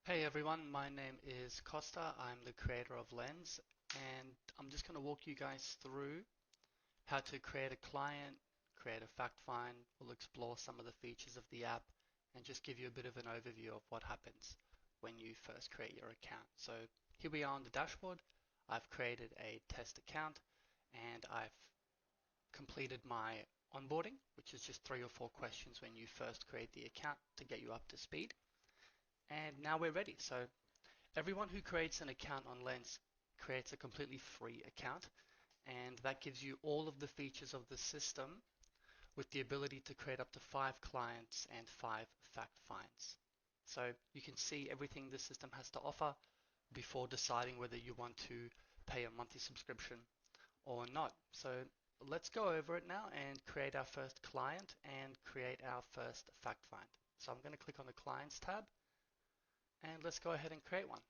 Hey everyone, my name is Costa. I'm the creator of Lens, and I'm just going to walk you guys through how to create a client, create a fact find. We'll explore some of the features of the app and just give you a bit of an overview of what happens when you first create your account. So here we are on the dashboard. I've created a test account and I've completed my onboarding, which is just 3 or 4 questions when you first create the account to get you up to speed. And now we're ready. So everyone who creates an account on Lens creates a completely free account, and that gives you all of the features of the system with the ability to create up to 5 clients and 5 fact finds. So you can see everything the system has to offer before deciding whether you want to pay a monthly subscription or not. So let's go over it now and create our first client and create our first fact find. So I'm going to click on the Clients tab and let's go ahead and create one.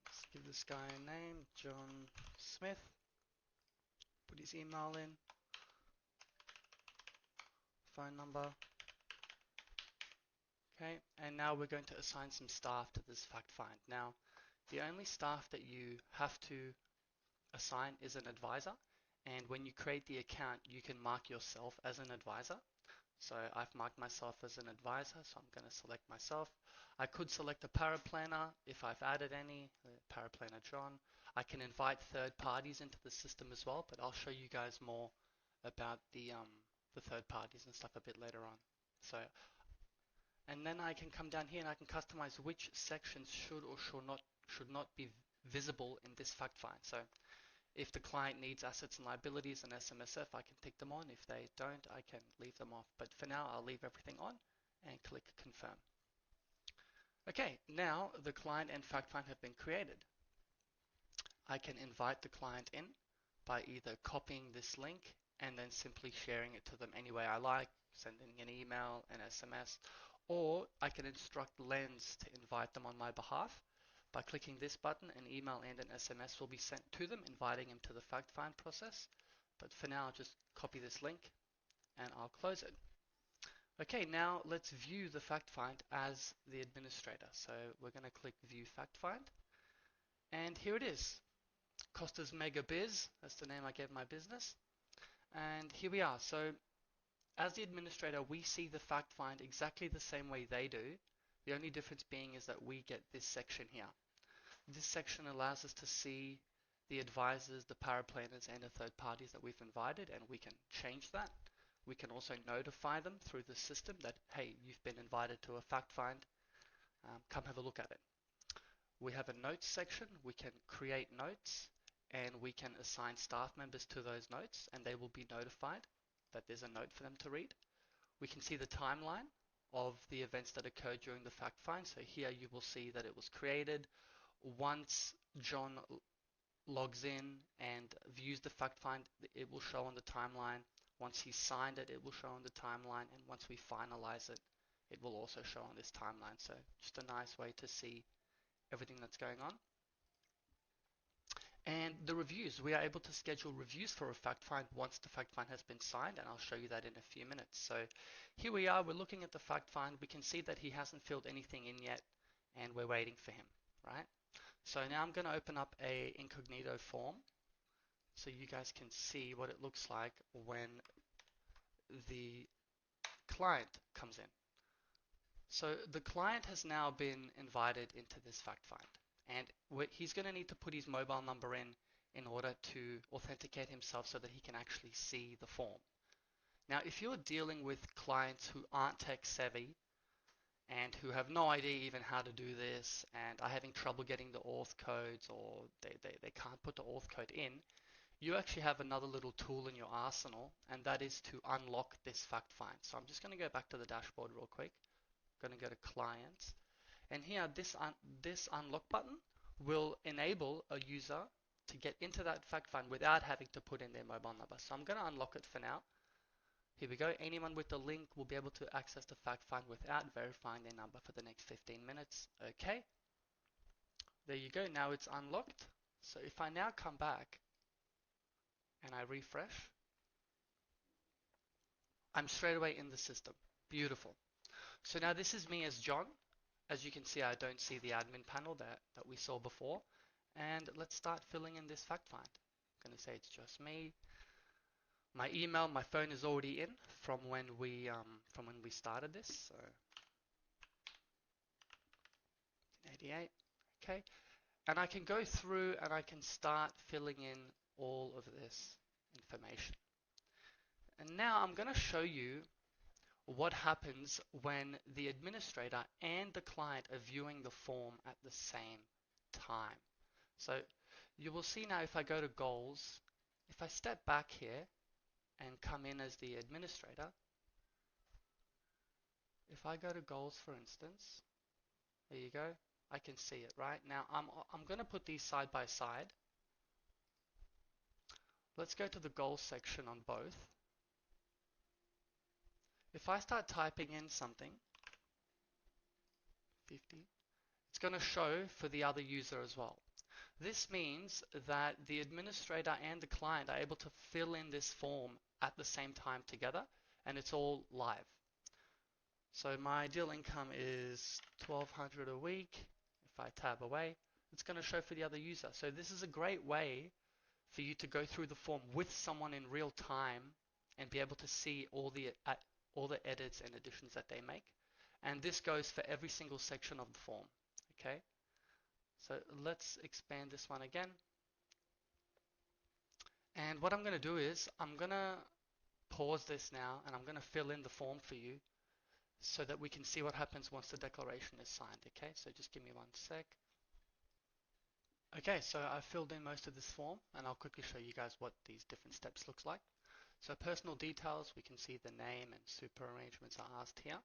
Let's give this guy a name, John Smith. Put his email in, phone number. Okay, and now we're going to assign some staff to this fact find. Now, the only staff that you have to assign is an advisor. And when you create the account, you can mark yourself as an advisor. So I've marked myself as an advisor, so I'm going to select myself. I could select a paraplanner if I've added any, paraplanner John. I can invite third parties into the system as well, but I'll show you guys more about the third parties and stuff a bit later on. So, and then I can come down here and I can customize which sections should or should not be visible in this fact find. So if the client needs assets and liabilities and SMSF, I can tick them on. If they don't, I can leave them off. But for now, I'll leave everything on and click confirm. Okay, now the client and fact find have been created. I can invite the client in by either copying this link and then simply sharing it to them any way I like, sending an email, an SMS, or I can instruct Lens to invite them on my behalf. By clicking this button, an email and an SMS will be sent to them, inviting them to the fact find process. But for now, I'll just copy this link and I'll close it. Okay, now let's view the fact find as the administrator. So we're going to click View Fact Find, and here it is. Costa's Mega Biz, that's the name I gave my business. And here we are. So as the administrator, we see the fact find exactly the same way they do. The only difference being is that we get this section here. This section allows us to see the advisors, the paraplanners, and the third parties that we've invited, and we can change that. We can also notify them through the system that, hey, you've been invited to a fact find, come have a look at it. We have a notes section. We can create notes and we can assign staff members to those notes and they will be notified that there's a note for them to read. We can see the timeline of the events that occurred during the fact find. So here you will see that it was created. Once John logs in and views the fact find, it will show on the timeline. Once he's signed it, it will show on the timeline. And once we finalize it, it will also show on this timeline. So just a nice way to see everything that's going on. And the reviews, we are able to schedule reviews for a fact find once the fact find has been signed, and I'll show you that in a few minutes. So here we are, we're looking at the fact find. We can see that he hasn't filled anything in yet, and we're waiting for him, right? So now I'm going to open up a incognito form so you guys can see what it looks like when the client comes in. So the client has now been invited into this fact find, and he's going to need to put his mobile number in order to authenticate himself so that he can actually see the form. Now, if you're dealing with clients who aren't tech savvy and who have no idea even how to do this and are having trouble getting the auth codes, or they can't put the auth code in, you actually have another little tool in your arsenal, and that is to unlock this fact find. So I'm just going to go back to the dashboard real quick. I'm going to go to Clients. And here, this unlock button will enable a user to get into that fact find without having to put in their mobile number. So I'm going to unlock it for now. Here we go. Anyone with the link will be able to access the fact find without verifying their number for the next 15 minutes. Okay. There you go. Now it's unlocked. So if I now come back and I refresh, I'm straight away in the system. Beautiful. So now this is me as John. As you can see, I don't see the admin panel that we saw before. And let's start filling in this fact find. I'm going to say it's just me. My email, my phone is already in from when we started this. So 88. Okay. And I can go through and I can start filling in all of this information. And now I'm going to show you what happens when the administrator and the client are viewing the form at the same time. So you will see now if I go to goals, if I step back here and come in as the administrator, if I go to goals for instance, there you go, I can see it right now. I'm going to put these side by side. Let's go to the goals section on both. If I start typing in something, 50, it's going to show for the other user as well. This means that the administrator and the client are able to fill in this form at the same time together, and it's all live. So my ideal income is 1,200 a week. If I tab away, it's going to show for the other user. So this is a great way for you to go through the form with someone in real time and be able to see all the edits and additions that they make. And this goes for every single section of the form. Okay, so let's expand this one again. And what I'm going to do is I'm going to pause this now and I'm going to fill in the form for you so that we can see what happens once the declaration is signed. Okay, so just give me one sec. Okay, so I've filled in most of this form and I'll quickly show you guys what these different steps looks like. So personal details, we can see the name and super arrangements are asked here.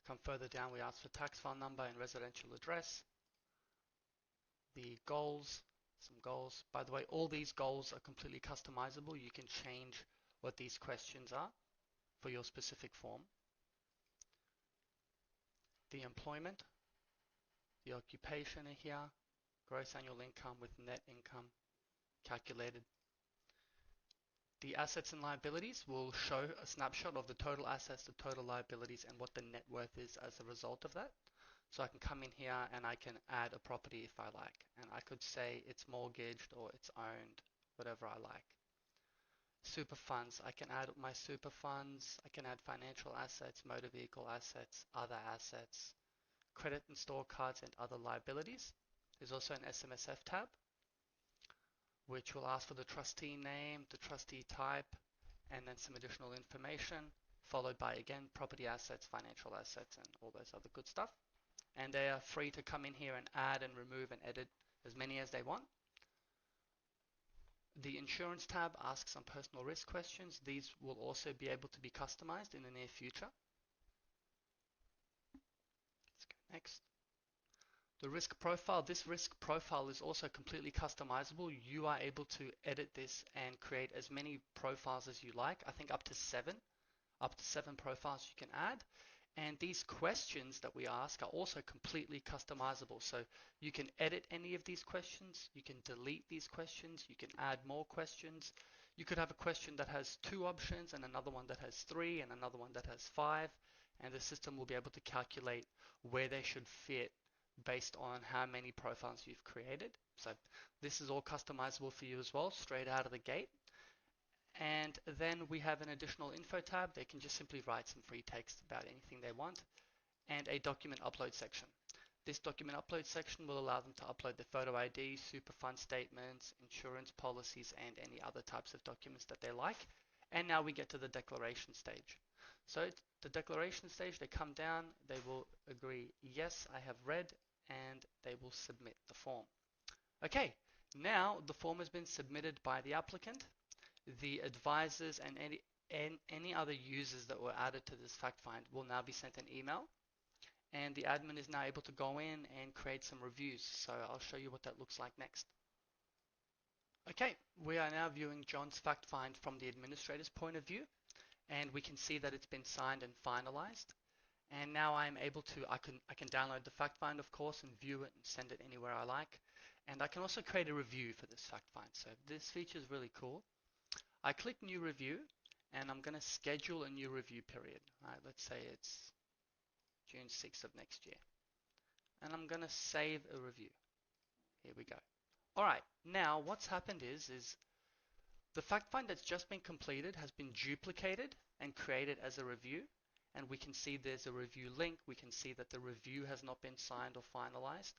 Come further down, we ask for tax file number and residential address. The goals, some goals. By the way, all these goals are completely customizable. You can change what these questions are for your specific form. The employment, the occupation are here, gross annual income with net income calculated. The assets and liabilities will show a snapshot of the total assets, the total liabilities, and what the net worth is as a result of that. So I can come in here and I can add a property if I like. And I could say it's mortgaged or it's owned, whatever I like. Super funds, I can add my super funds, I can add financial assets, motor vehicle assets, other assets, credit and store cards and other liabilities. There's also an SMSF tab, which will ask for the trustee name, the trustee type, and then some additional information, followed by, again, property assets, financial assets, and all those other good stuff. And they are free to come in here and add and remove and edit as many as they want. The insurance tab asks some personal risk questions. These will also be able to be customized in the near future. Let's go next. The risk profile, this risk profile is also completely customizable. You are able to edit this and create as many profiles as you like. I think up to seven profiles you can add. And these questions that we ask are also completely customizable. So you can edit any of these questions, you can delete these questions, you can add more questions. You could have a question that has 2 options and another one that has 3 and another one that has 5, and the system will be able to calculate where they should fit based on how many profiles you've created. So this is all customizable for you as well, straight out of the gate. And then we have an additional info tab. They can just simply write some free text about anything they want, and a document upload section. This document upload section will allow them to upload their photo ID, super fund statements, insurance policies, and any other types of documents that they like. And now we get to the declaration stage. So the declaration stage, they come down, they will agree, yes, I have read, and they will submit the form. Okay, now the form has been submitted by the applicant. The advisors and any other users that were added to this fact find will now be sent an email, and the admin is now able to go in and create some reviews. So I'll show you what that looks like next. Okay, we are now viewing John's fact find from the administrator's point of view, and we can see that it's been signed and finalized. And now I'm able to, I can download the fact find, of course, and view it and send it anywhere I like. And I can also create a review for this fact find. So this feature is really cool. I click new review and I'm going to schedule a new review period. All right, let's say it's June 6th of next year. and I'm going to save a review. Here we go. All right, now what's happened is the fact find that's just been completed has been duplicated and created as a review, and we can see there's a review link. We can see that the review has not been signed or finalized,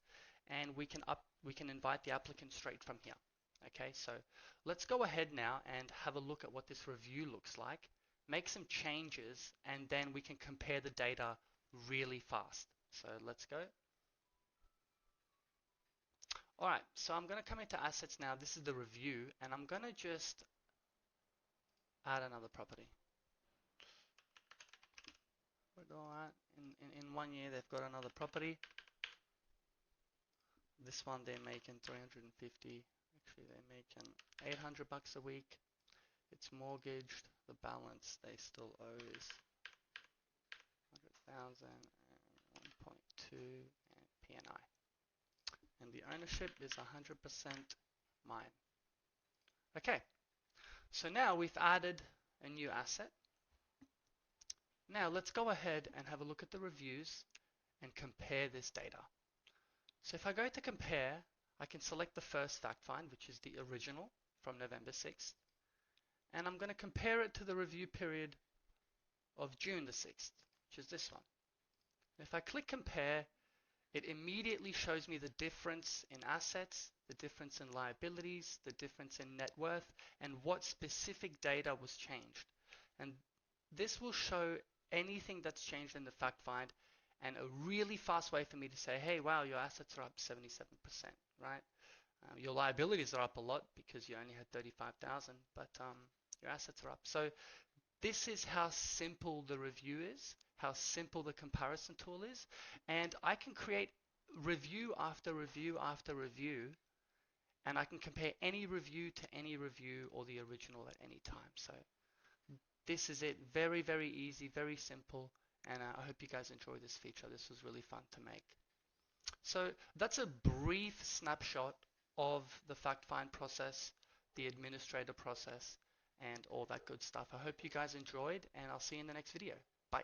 and we can invite the applicant straight from here. Okay, so let's go ahead now and have a look at what this review looks like, make some changes, and then we can compare the data really fast. So let's go. All right, so I'm going to come into assets now. This is the review, and I'm going to just add another property. All right, in 1 year they've got another property. This one they're making 350. Actually, they're making 800 bucks a week. It's mortgaged. The balance they still owe is 100,000 and 1.2 and P&I. And the ownership is 100% mine. Okay, so now we've added a new asset. Now let's go ahead and have a look at the reviews and compare this data. So if I go to compare, I can select the first fact find, which is the original from November 6th, and I'm going to compare it to the review period of June the 6th, which is this one. If I click compare, it immediately shows me the difference in assets, the difference in liabilities, the difference in net worth, and what specific data was changed. And this will show anything that's changed in the fact find, and a really fast way for me to say, hey, wow, your assets are up 77%, right? Your liabilities are up a lot because you only had 35,000, but your assets are up. So this is how simple the review is, how simple the comparison tool is, and I can create review after review after review, and I can compare any review to any review or the original at any time. So this is it. Very, very easy, very simple, and I hope you guys enjoy this feature. This was really fun to make. So that's a brief snapshot of the fact find process, the administrator process, and all that good stuff. I hope you guys enjoyed, and I'll see you in the next video. Bye.